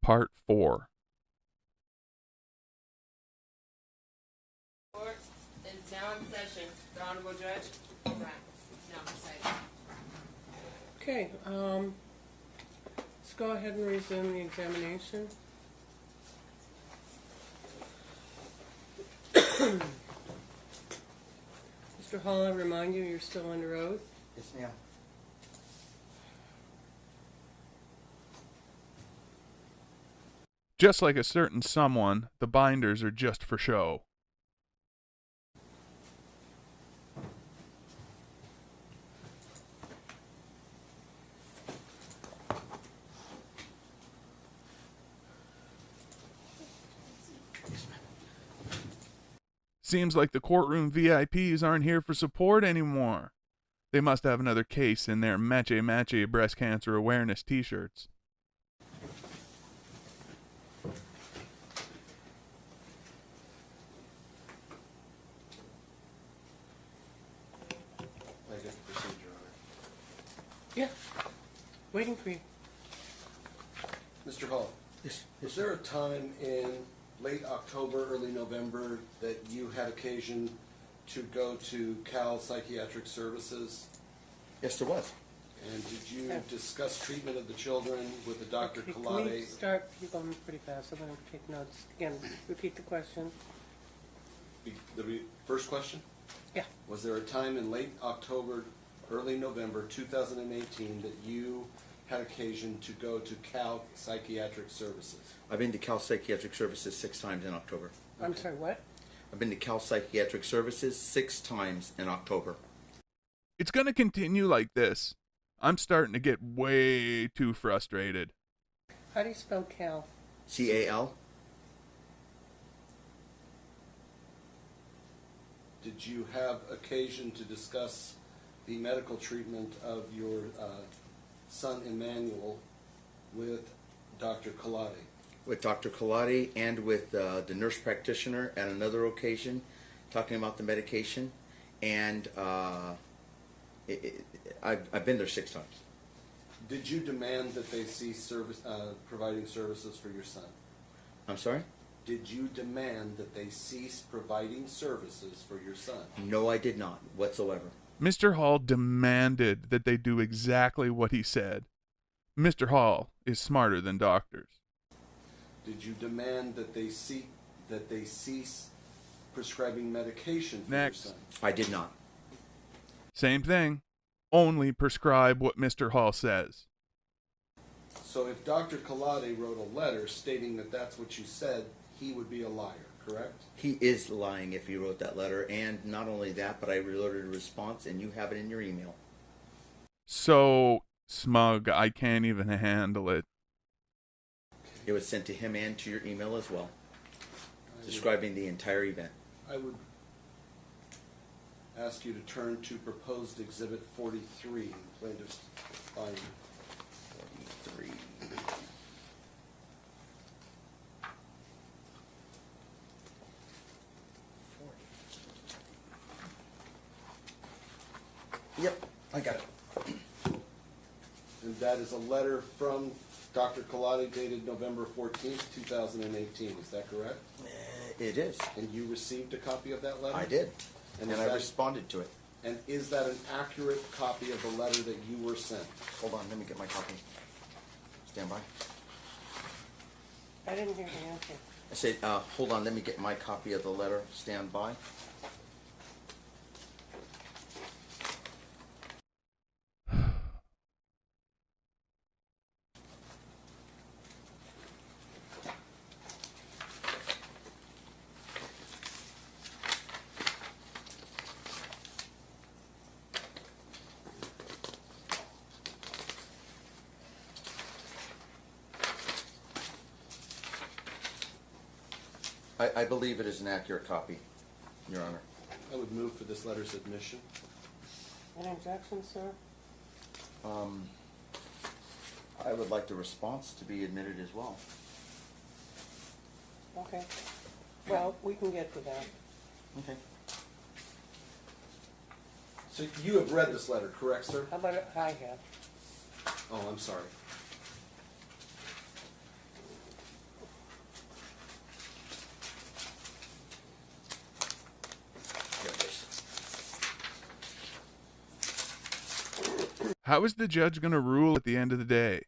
Part 4. Court is now in session. The Honorable Judge Frank. Now presiding. Okay, let's go ahead and resume the examination. Mr. Hall, I remind you, you're still under oath. Yes, ma'am. Just like a certain someone, the binders are just for show. Seems like the courtroom VIPs aren't here for support anymore. They must have another case in their matche breast cancer awareness t-shirts. I get the procedure on Yeah, waiting for you. it. Mr. Hall, Yes. was there a time in late October, early November that you had occasion to go to Cal Psychiatric Services? Yes, there was. And did you Yeah. discuss treatment of the children with the Dr. Okay, can we Kalade? start? You're going pretty fast. I'm going to take notes. Again, repeat the question. The first question? Yeah. Was there a time in late October, early November 2018 that you had occasion to go to Cal Psychiatric Services? I've been to Cal Psychiatric Services 6 times in October. I'm sorry, what? I've been to Cal Psychiatric Services 6 times in October. It's going to continue like this. I'm starting to get way too frustrated. How do you spell Cal? CAL? Did you have occasion to discuss the medical treatment of your son Emmanuel with Dr. Kalade? With Dr. Kalade and with the nurse practitioner at another occasion, talking about the medication. And I've been there 6 times. Did you demand that they cease service, providing services for your son? I'm sorry? Did you demand that they cease providing services for your son? No, I did not whatsoever. Mr. Hall demanded that they do exactly what he said. Mr. Hall is smarter than doctors. Did you demand that they cease prescribing medication for Next. your son? I did not. Same thing. Only prescribe what Mr. Hall says. So if Dr. Kalade wrote a letter stating that that's what you said, he would be a liar, correct? He is lying if he wrote that letter. And not only that, but I reloaded a response, and you have it in your email. So smug, I can't even handle it. It was sent to him and to your email as well, describing the entire event. I would ask you to turn to proposed exhibit 43, plaintiff's finding. 43. Yep, I got it. And that is a letter from Dr. Kalade dated November 14th, 2018. Is that correct? It is. And you received a copy of that letter? I did. And And is I that- responded to it. And is that an accurate copy of the letter that you were sent? Hold on, let me get my copy. Stand by. I didn't hear the answer. I said, hold on, let me get my copy of the letter. Stand by. I believe it is an accurate copy, Your Honor. I would move for this letter's admission. Any objections, sir? I would like the response to be admitted as well. Okay. Well, we can get to that. Okay. So you have read this letter, correct, sir? How about I have? Oh, I'm sorry. How is the judge going to rule at the end of the day?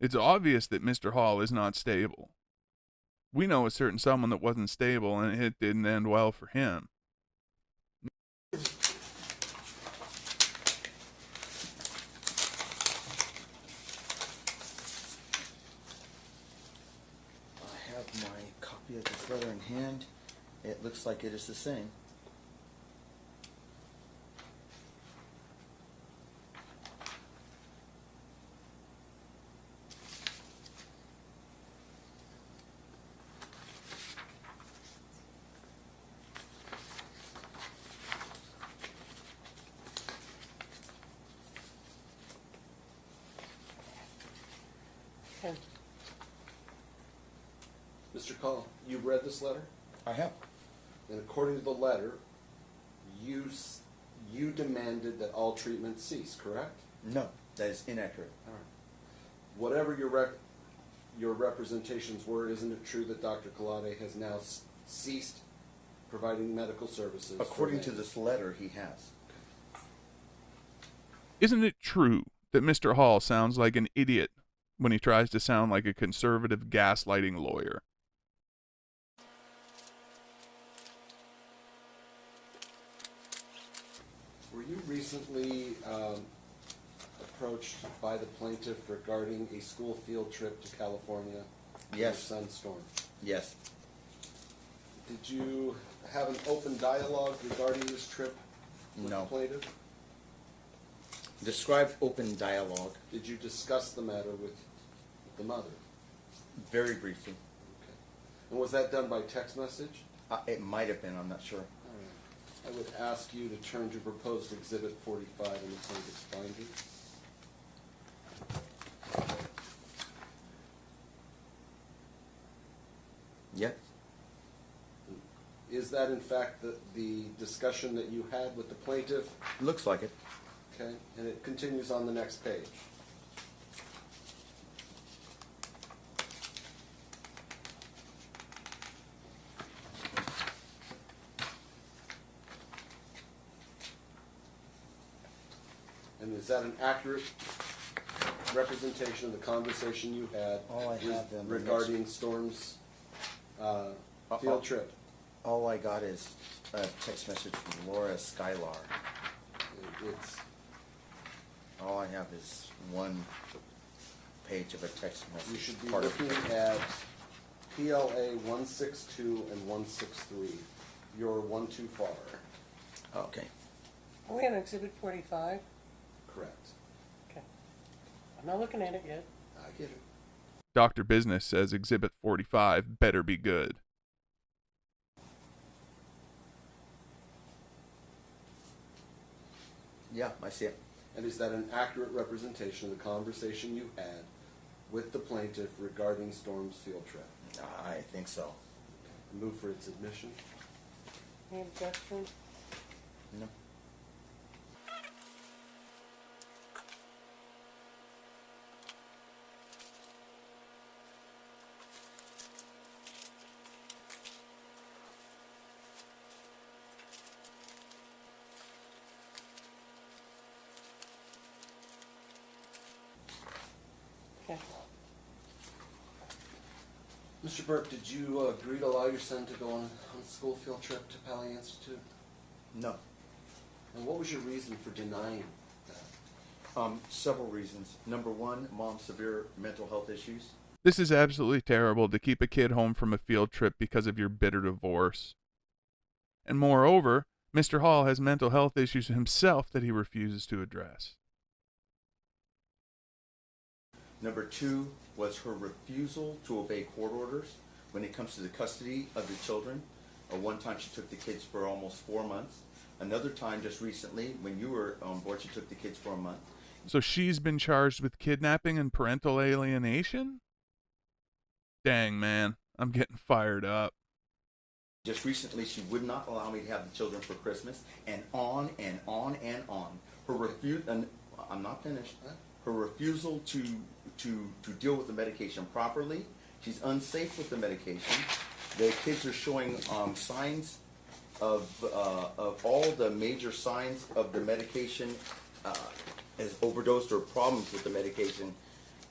It's obvious that Mr. Hall is not stable. We know a certain someone that wasn't stable, and it didn't end well for him. I have my copy of this letter in hand. It looks like it is the same. Okay. Mr. Call, you read this letter? I have. And according to the letter, you demanded that all treatment cease, correct? No, that is inaccurate. All right. Whatever your representations were, isn't it true that Dr. Kalade has now ceased providing medical services? According to this letter, he has. Isn't it true that Mr. Hall sounds like an idiot when he tries to sound like a conservative gaslighting lawyer? Were you recently approached by the plaintiff regarding a school field trip to California? Yes. With your son Storm? Yes. Did you have an open dialogue regarding this trip with No. the plaintiff? Describe open dialogue Did you discuss the matter with the mother? very briefly. Okay. And was that done by text message? It might have been, I'm not sure. All right. I would ask you to turn to proposed exhibit 45 in the plaintiff's finding. Yep. Is that in fact the discussion that you had with the plaintiff? Looks like it. Okay, and it continues on the next page. And is that an accurate representation of the conversation you had All I have in the regarding Storm's field trip? All I got is a text message from Laura Skylar. It's All I have is one page of a text message. You should be part of it. looking at PLA 162 and 163. You're one too far. Okay. Are we on exhibit 45? Correct. Okay. I'm not looking at it yet. I get it. Dr. Business says Exhibit 45 better be good. Yeah, I see it. And is that an accurate representation of the conversation you had with the plaintiff regarding Storm's field trip? I think so. Move for its admission. Any objections? No. Okay. Mr. Burke, did you agree to allow your son to go on a school field trip to Pali Institute? No. And what was your reason for denying that? Several reasons. Number one, mom's severe mental health issues. This is absolutely terrible to keep a kid home from a field trip because of your bitter divorce. And moreover, Mr. Hall has mental health issues himself that he refuses to address. Number two was her refusal to obey court orders when it comes to the custody of the children. One time she took the kids for almost 4 months. Another time just recently when you were on board, she took the kids for a month. So she's been charged with kidnapping and parental alienation? Dang, man, I'm getting fired up. Just recently she would not allow me to have the children for Christmas, and on and on and on. And I'm not finished. Her refusal to deal with the medication properly. She's unsafe with the medication. The kids are showing signs of all the major signs of the medication has overdosed or problems with the medication,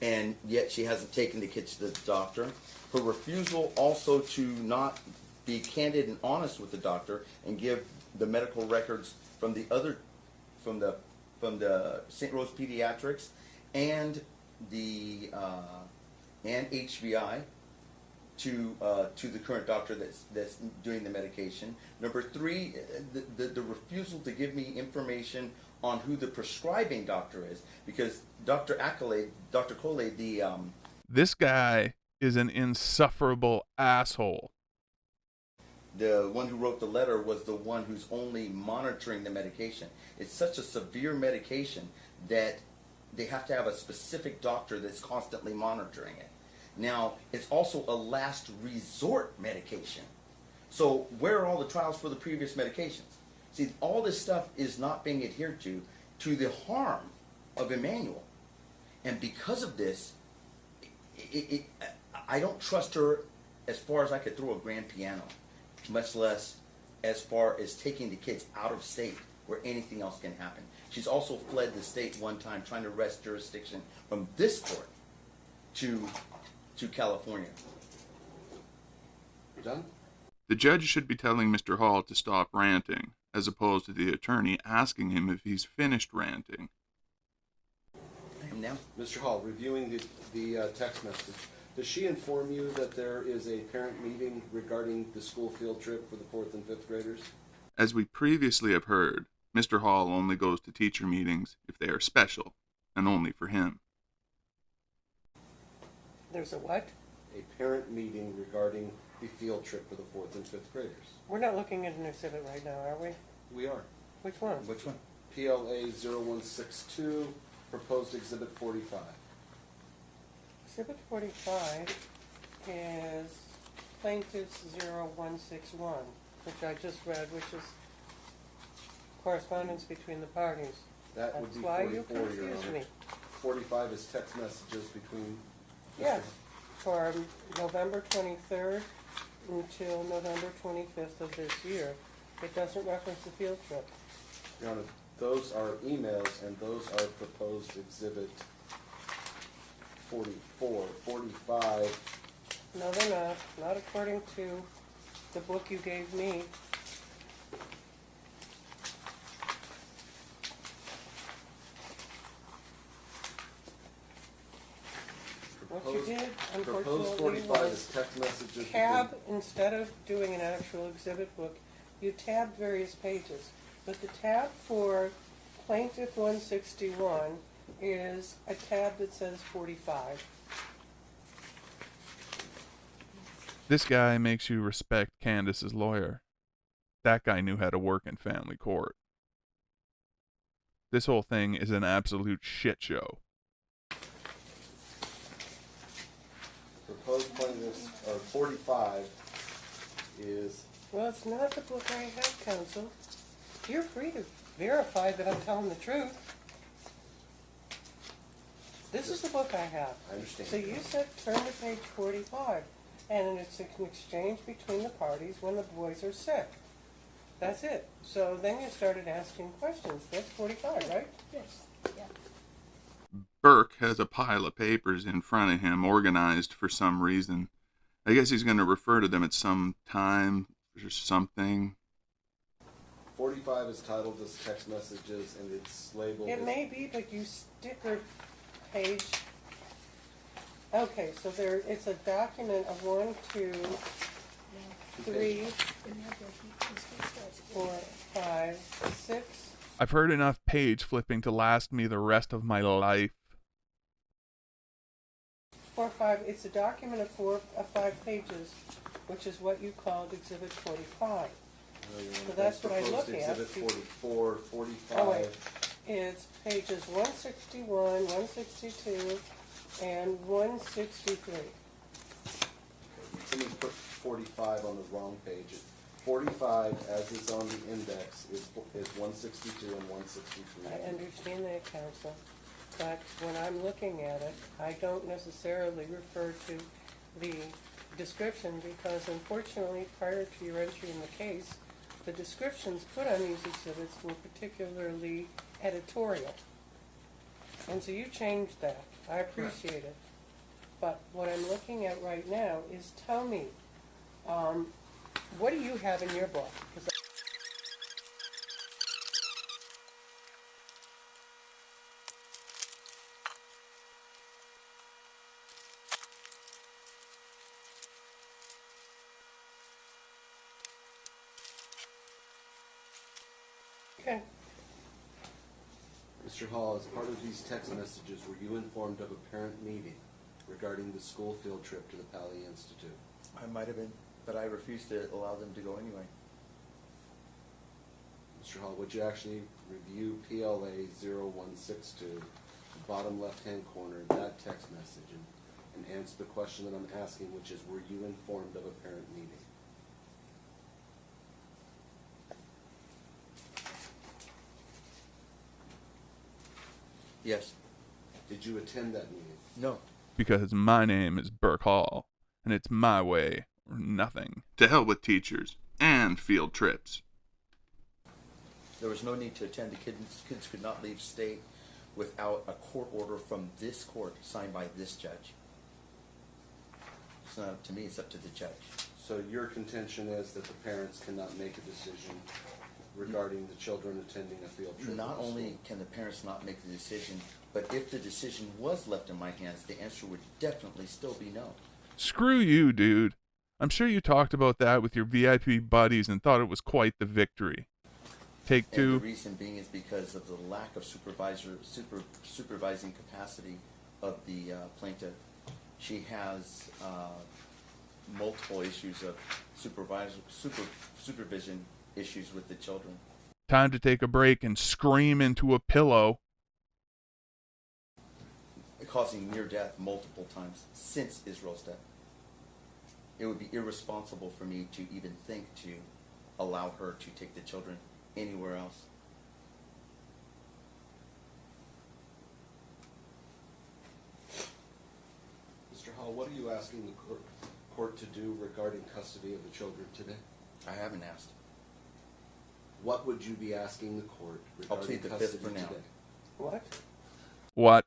and yet she hasn't taken the kids to the doctor. Her refusal also to not be candid and honest with the doctor and give the medical records from the St. Rose Pediatrics and the and HBI to the current doctor that's doing the medication. Number three, the refusal to give me information on who the prescribing doctor is, because Dr. Coley, This guy is an insufferable asshole. the one who wrote the letter, was the one who's only monitoring the medication. It's such a severe medication that they have to have a specific doctor that's constantly monitoring it. Now, it's also a last resort medication. So where are all the trials for the previous medications? See, all this stuff is not being adhered to the harm of Emmanuel. And because of this, I don't trust her as far as I could throw a grand piano, much less as far as taking the kids out of state where anything else can happen. She's also fled the state one time trying to wrest jurisdiction from this court to California. You done? The judge should be telling Mr. Hall to stop ranting, as opposed to the attorney asking him if he's finished ranting. I am now. Mr. Hall, reviewing the text message, does she inform you that there is a parent meeting regarding the school field trip for the 4th and 5th graders? As we previously have heard, Mr. Hall only goes to teacher meetings if they are special, and only for him. There's a what? A parent meeting regarding the field trip for the 4th and 5th graders. We're not looking at an exhibit right now, are we? We are. Which one? Which one? PLA 0162, proposed exhibit 45. Exhibit 45 is plaintiff's 0161, which I just read, which is correspondence between the parties. That would That's be why you 44, Your confused Honor. me. 45 is text messages between... Yes, for November 23rd until November 25th of this year. It doesn't reference the field trip. Your Honor, those are emails, and those are proposed exhibit 44. 45, No, they're not. Not according to the book you gave me. What you did, proposed unfortunately, 45 is was text messages tab, between... instead of doing an actual exhibit book, you tabbed various pages. But the tab for Plaintiff 161 is a tab that says 45. This guy makes you respect Candace's lawyer. That guy knew how to work in family court. This whole thing is an absolute shit show. Proposed plaintiffs, or 45, is... Well, it's not the book I have, counsel. You're free to verify that I'm telling the truth. This is the book I have. I understand. So you said turn to page 45, and it's an exchange between the parties when the boys are sick. That's it. So then you started asking questions. That's 45, right? Yes. Yeah. Burke has a pile of papers in front of him, organized for some reason. I guess he's going to refer to them at some time or something. 45 is titled as text messages, and it's labeled... It may be, but you stickered page. Okay, so it's a document of 1, 2, 3, 4, 5, 6. I've heard enough page flipping to last me the rest of my life. 4, 5. It's a document of 5 pages, which is what you called Exhibit 45. So that's what I look at. Exhibit 44, 45... Oh, wait. It's pages 161, 162, and 163. Someone put 45 on the wrong page. 45, as is on the index, is 162 and 163. I understand that, counsel. But when I'm looking at it, I don't necessarily refer to the description because, unfortunately, prior to your entry in the case, the descriptions put on these exhibits were particularly editorial. And so you changed that. I appreciate it. But what I'm looking at right now is, tell me, what do you have in your book? 'Cause okay. Mr. Hall, as part of these text messages, were you informed of a parent meeting regarding the school field trip to the Pali Institute? I might have been, but I refused to allow them to go anyway. Mr. Hall, would you actually review PLA 0162, the bottom left-hand corner, that text message, and answer the question that I'm asking, which is, were you informed of a parent meeting? Yes. Did you attend that meeting? No. Because my name is Burke Hall, and it's my way or nothing. To hell with teachers and field trips. There was no need to attend. The kids could not leave state without a court order from this court signed by this judge. It's not up to me, it's up to the judge. So your contention is that the parents cannot make a decision regarding the children attending a field trip? Not only can the parents not make the decision, but if the decision was left in my hands, the answer would definitely still be no. Screw you, dude. I'm sure you talked about that with your VIP buddies and thought it was quite the victory. Take And two. the reason being is because of the lack of supervising capacity of the plaintiff. She has multiple issues of supervision issues with the children. Time to take a break and scream into a pillow. Causing near death multiple times since Israel's death. It would be irresponsible for me to even think to allow her to take the children anywhere else. Mr. Hall, what are you asking the court to do regarding custody of the children today? I haven't asked. What would you be asking the court I'll regarding plead the custody fifth for now. today? What? What?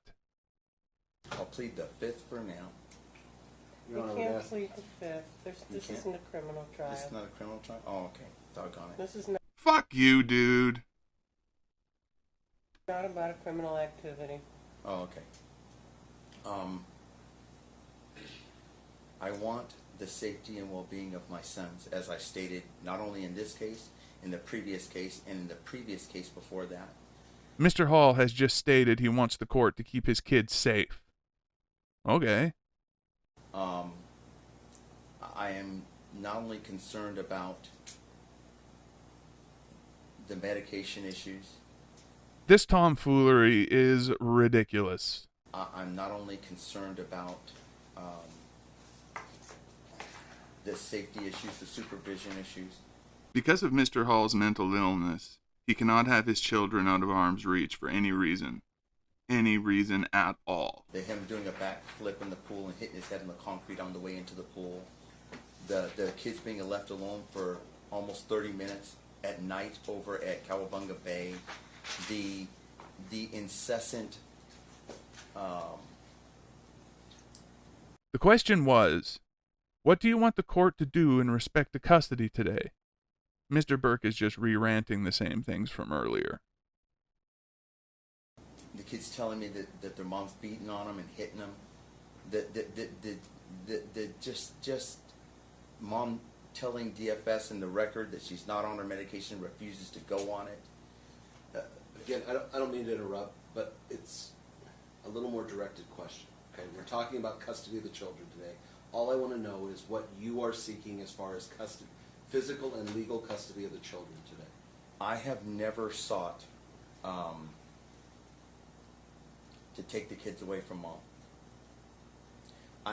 I'll plead the fifth for now. Your Honor, You I would can't ask- plead the fifth. This can't? isn't a criminal trial. This is not a criminal trial? Oh, okay. Doggone it. This is not Fuck you, dude. about a criminal activity. Oh, okay. I want the safety and well-being of my sons, as I stated, not only in this case, in the previous case, and in the previous case before that. Mr. Hall has just stated he wants the court to keep his kids safe. Okay. I am not only concerned about the medication issues, This tomfoolery is ridiculous. I'm not only concerned about the safety issues, the supervision issues. Because of Mr. Hall's mental illness, he cannot have his children out of arm's reach for any reason. Any reason at all. Him doing a backflip in the pool and hitting his head in the concrete on the way into the pool. The kids being left alone for almost 30 minutes at night over at Cowabunga Bay. The incessant... The question was, what do you want the court to do in respect to custody today? Mr. Burke is just re-ranting the same things from earlier. The kids telling me that their mom's beating on them and hitting them. Just mom telling DFS in the record that she's not on her medication, refuses to go on it. Again, I don't mean to interrupt, but it's a little more directed question. Okay, we're talking about custody of the children today. All I want to know is what you are seeking as far as custody, physical and legal custody of the children today. I have never sought to take the kids away from mom.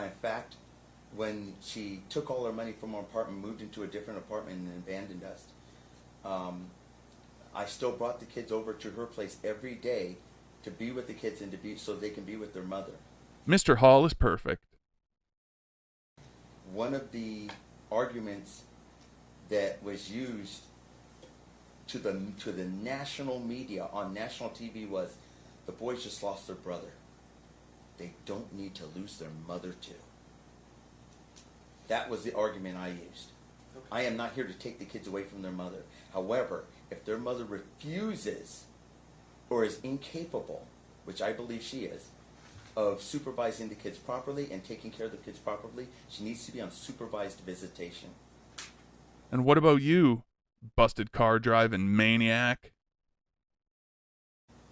In fact, when she took all our money from our apartment, moved into a different apartment and abandoned us, I still brought the kids over to her place every day to be with the kids and to be so they can be with their mother. Mr. Hall is perfect. One of the arguments that was used to the national media on national TV was The boys just lost their brother. They don't need to lose their mother too. That was the argument I used. I am not here to take the kids away from their mother. However, if their mother refuses or is incapable, which I believe she is, of supervising the kids properly and taking care of the kids properly, she needs to be on supervised visitation. And what about you, busted car driving maniac?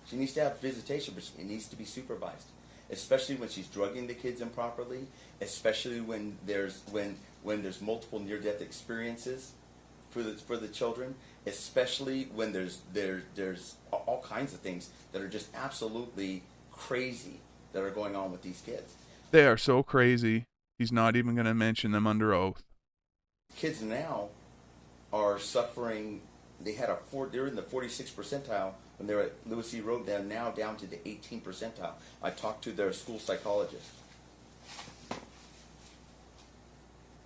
She needs to have visitation, but it needs to be supervised, especially when she's drugging the kids improperly, especially when there's multiple near-death experiences for the children, especially when there's all kinds of things that are just absolutely crazy that are going on with these kids. They are so crazy, he's not even going to mention them under oath. Kids now are suffering. They're in the 46th percentile when they're at Lewis E. Road. They're now down to the 18th percentile. I talked to their school psychologist,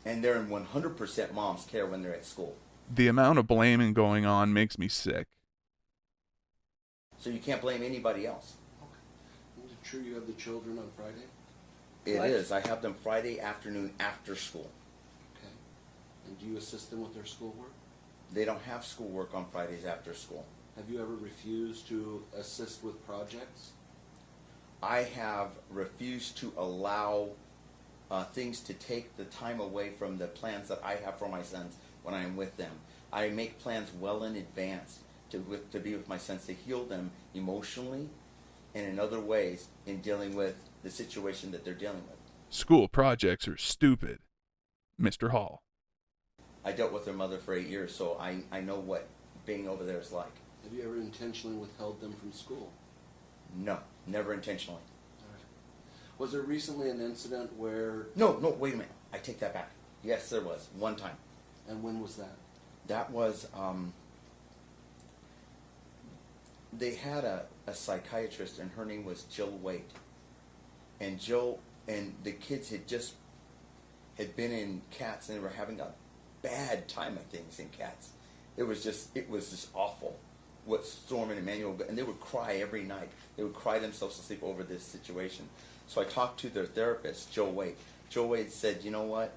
and they're in 100% mom's care when they're at school. The amount of blaming going on makes me sick. So you can't blame anybody else. Is it true you have the children on Friday? It What? is. I have them Friday afternoon after school. Okay. And do you assist them with their schoolwork? They don't have schoolwork on Fridays after school. Have you ever refused to assist with projects? I have refused to allow things to take the time away from the plans that I have for my sons when I am with them. I make plans well in advance to be with my sons, to heal them emotionally and in other ways in dealing with the situation that they're dealing with. School projects are stupid, Mr. Hall. I dealt with their mother for 8 years, so I know what being over there is like. Have you ever intentionally withheld them from school? No, never intentionally. All right. Was there recently an incident where... No, wait a minute. I take that back. Yes, there was. One time. And when was that? That was, they had a psychiatrist, and her name was Jill Waite. And Jill and the kids had been in Cats, and they were having a bad time of things in Cats. It was just awful what Storm and Emmanuel, and they would cry every night. They would cry themselves to sleep over this situation. So I talked to their therapist, Joe Waite. Joe Waite said, you know what?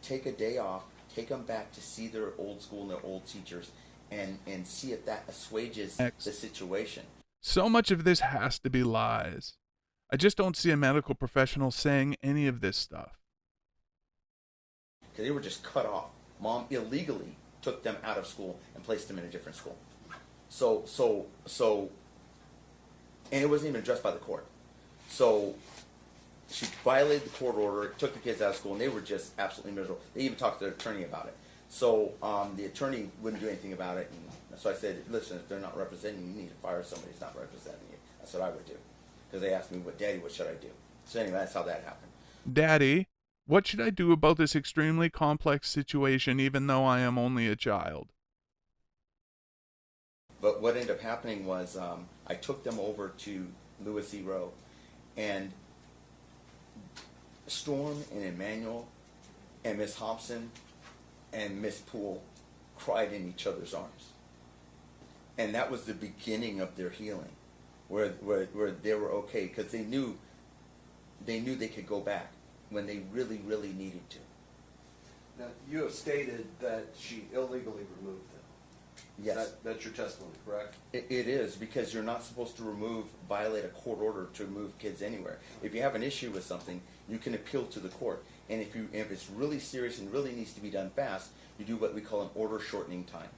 Take a day off, take them back to see their old school and their old teachers, and see if that assuages the situation. So much of this has to be lies. I just don't see a medical professional saying any of this stuff. Because they were just cut off. Mom illegally took them out of school and placed them in a different school. So, and it wasn't even addressed by the court. So she violated the court order, took the kids out of school, and they were just absolutely miserable. They even talked to their attorney about it. So the attorney wouldn't do anything about it. And so I said, listen, if they're not representing you, you need to fire somebody who's not representing you. That's what I would do. Because they asked me, Daddy, what should I do? So anyway, that's how that happened. Daddy, what should I do about this extremely complex situation even though I am only a child? But what ended up happening was I took them over to Lewis E. Rowe, and Storm and Emmanuel and Miss Hobson and Miss Poole cried in each other's arms. And that was the beginning of their healing, where they were okay, because they knew they could go back when they really, really needed to. Now, you have stated that she illegally removed them. Yes. That's your testimony, correct? It is, because you're not supposed to violate a court order to remove kids anywhere. If you have an issue with something, you can appeal to the court. And if it's really serious and really needs to be done fast, you do what we call an order shortening time.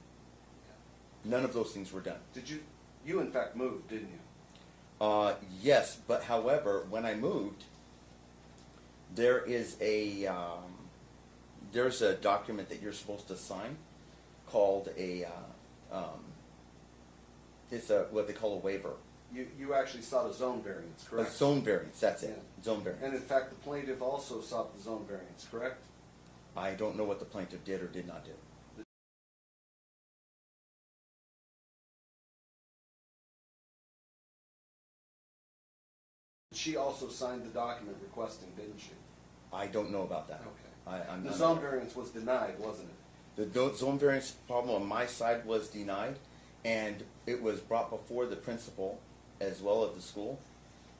None of those things were done. Did you in fact moved, didn't you? Yes, but however, when I moved, there is there's a document that you're supposed to sign called it's what they call a waiver. You actually sought a zone variance, correct? A zone variance, that's it. Yeah. Zone variance. And in fact, the plaintiff also sought the zone variance, correct? I don't know what the plaintiff did or did not do. She also signed the document requesting, didn't she? I don't know about that. Okay. I'm The not zone variance was denied, wasn't it? The zone variance problem on my side was denied, and it was brought before the principal as well at the school.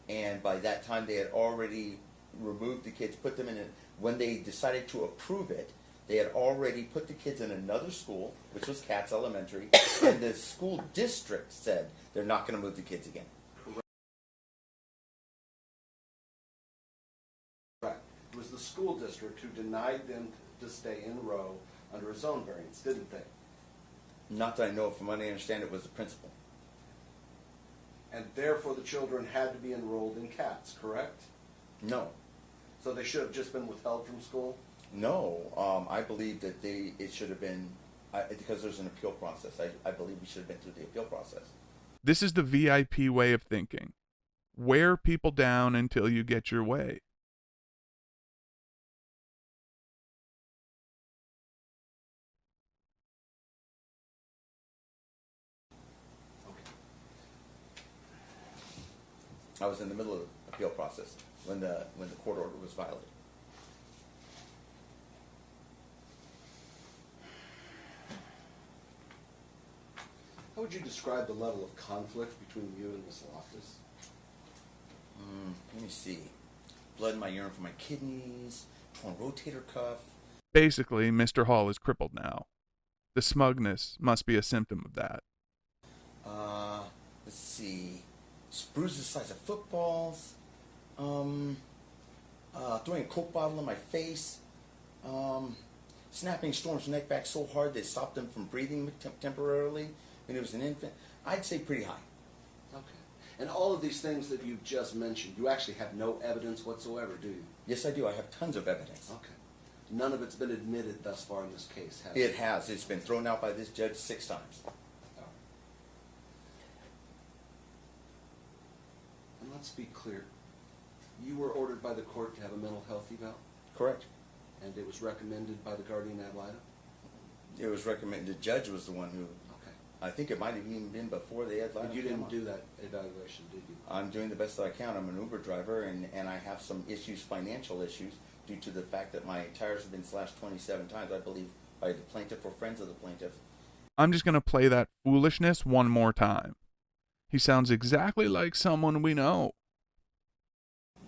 And by that time, they had already removed the kids, put them in a, when they decided to approve it, they had already put the kids in another school, which was Katz Elementary, and the school district said they're not going to move the kids again. Correct. It was the school district who denied them to stay in Roe under a zone variance, didn't they? Not that I know, from what I understand, it was the principal. And therefore the children had to be enrolled in Katz, correct? No. So they should have just been withheld from school? No, I believe that it should have been, because there's an appeal process. I believe we should have been through the appeal process. This is the VIP way of thinking. Wear people down until you get your way. I was in the middle of the appeal process when the court order was violated. How would you describe the level of conflict between you and Ms. Loftus? Let me see. Blood in my urine from my kidneys, torn rotator cuff. Basically, Mr. Hall is crippled now. The smugness must be a symptom of that. Let's see. Bruises the size of footballs. Throwing a Coke bottle in my face. Snapping Storm's neck back so hard they stopped him from breathing temporarily when he was an infant. I'd say pretty high. Okay. And all of these things that you've just mentioned, you actually have no evidence whatsoever, do you? Yes, I do. I have tons of evidence. Okay. None of it's been admitted thus far in this case, has It has. It's been thrown out by this judge 6 times. And let's be clear. You were ordered by the court to have a mental health eval, Correct. and it was recommended by the guardian ad litem? It was recommended. The judge was the one who. Okay. I think it might have even been before the ad litem. But you came didn't on. do that evaluation, did you? I'm doing the best that I can. I'm an Uber driver, and I have some issues, financial issues, due to the fact that my tires have been slashed 27 times, I believe, by the plaintiff or friends of the plaintiff. I'm just going to play that foolishness one more time. He sounds exactly like someone we know.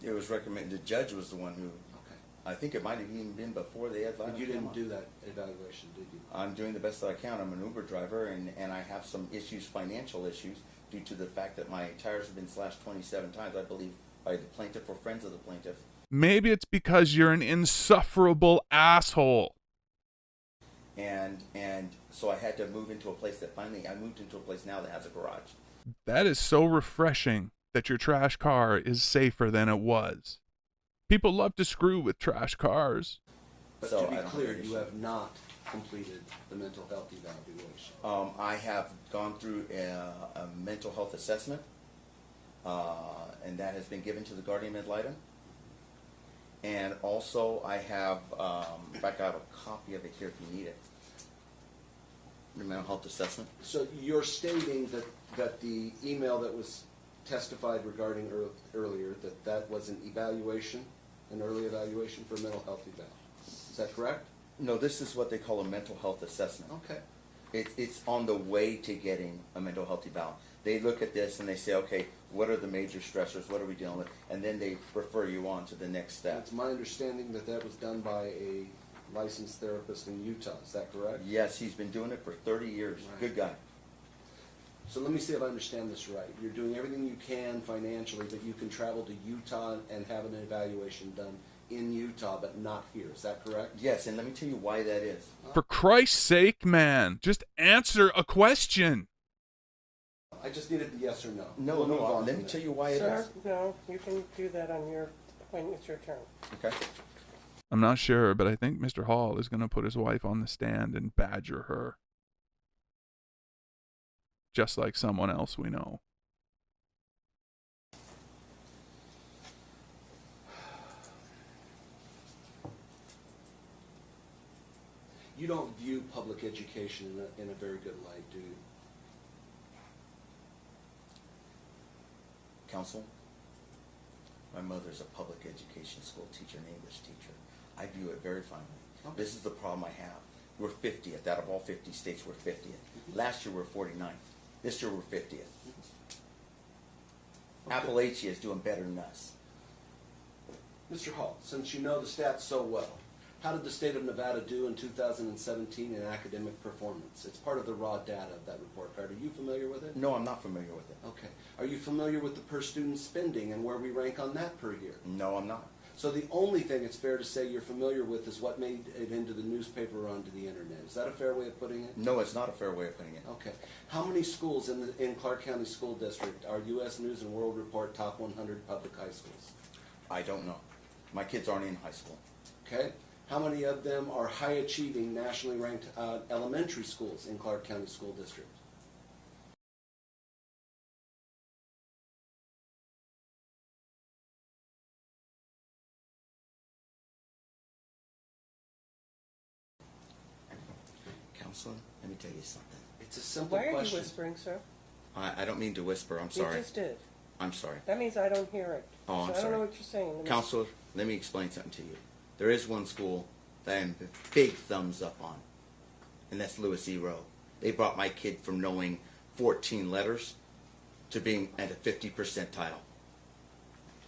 It was recommended. The judge was the one who. Okay. I think it might have even been before the ad litem. But you came didn't on. do that evaluation, did you? I'm doing the best that I can. I'm an Uber driver, and I have some issues, financial issues, due to the fact that my tires have been slashed 27 times, I believe, by the plaintiff or friends of the plaintiff. Maybe it's because you're an insufferable asshole. And so I had to move into a place that finally, I moved into a place now that has a garage. That is so refreshing that your trash car is safer than it was. People love to screw with trash cars. But So to be I don't clear, have an you issue. have not completed the mental health evaluation. I have gone through a mental health assessment, and that has been given to the guardian ad litem. And also I have, in fact, I have a copy of it here if you need it. The mental health assessment. So you're stating that the email that was testified regarding earlier, that was an evaluation, an early evaluation for mental health eval. Is that correct? No, this is what they call a mental health assessment. Okay. It's on the way to getting a mental health eval. They look at this and they say, okay, what are the major stressors? What are we dealing with? And then they refer you on to the next step. It's my understanding that that was done by a licensed therapist in Utah. Is that correct? Yes, he's been doing it for 30 years. Right. Good guy. So let me see if I understand this right. You're doing everything you can financially that you can travel to Utah and have an evaluation done in Utah, but not here. Is that correct? Yes, and let me tell you why that is. For Christ's sake, man, just answer a question. I just needed the yes or no. No, We'll move no, on let from me there. tell you why it Sir, is. no, you can do that on your, when it's your turn. Okay. I'm not sure, but I think Mr. Hall is going to put his wife on the stand and badger her. Just like someone else we know. You don't view public education in a very good light, do you? Counsel, my mother's a public education school teacher, an English teacher. I view it very finely. Okay. This is the problem I have. We're 50th. Out of all 50 states, we're 50th. Last year, we're 49th. This year, we're 50th. Appalachia is doing better than us. Mr. Hall, since you know the stats so well, how did the state of Nevada do in 2017 in academic performance? It's part of the raw data of that report card. Are you familiar with it? No, I'm not familiar with it. Okay. Are you familiar with the per student spending and where we rank on that per year? No, I'm not. So the only thing it's fair to say you're familiar with is what made it into the newspaper or onto the internet. Is that a fair way of putting it? No, it's not a fair way of putting it. Okay. How many schools in Clark County School District are U.S. News and World Report top 100 public high schools? I don't know. My kids aren't in high school. Okay. How many of them are high achieving, nationally ranked elementary schools in Clark County School District? Counselor, let me tell you something. It's a simple Why are you question. whispering, sir? I don't mean to whisper. I'm sorry. You just did. I'm sorry. That means I don't hear it. Oh, I'm So I sorry. don't know what you're saying. Let me- Counselor, let me explain something to you. There is one school that I'm a big thumbs up on, and that's Lewis E. Rowe. They brought my kid from knowing 14 letters to being at a 50 percentile.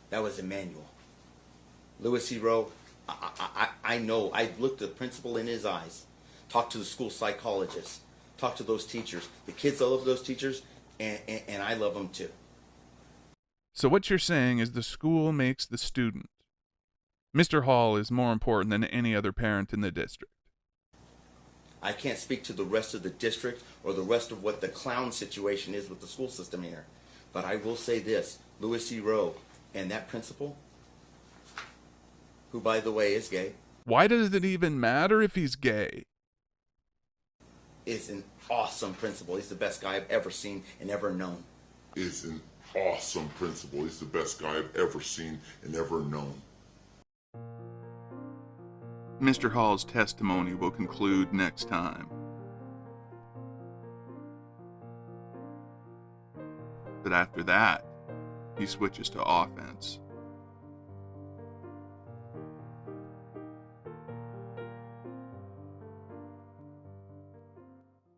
That was Emmanuel. Lewis E. Rowe, I know. I looked the principal in his eyes, talked to the school psychologist, talked to those teachers. The kids love those teachers, and I love them too. So what you're saying is the school makes the student. Mr. Hall is more important than any other parent in the district. I can't speak to the rest of the district or the rest of what the clown situation is with the school system here. But I will say this, Lewis E. Rowe and that principal, who by the way is gay, Why does it even matter if he's gay? is an awesome principal. He's the best guy I've ever seen and ever known. Is an awesome principal. He's the best guy I've ever seen and ever known. Mr. Hall's testimony will conclude next time. But after that, he switches to offense.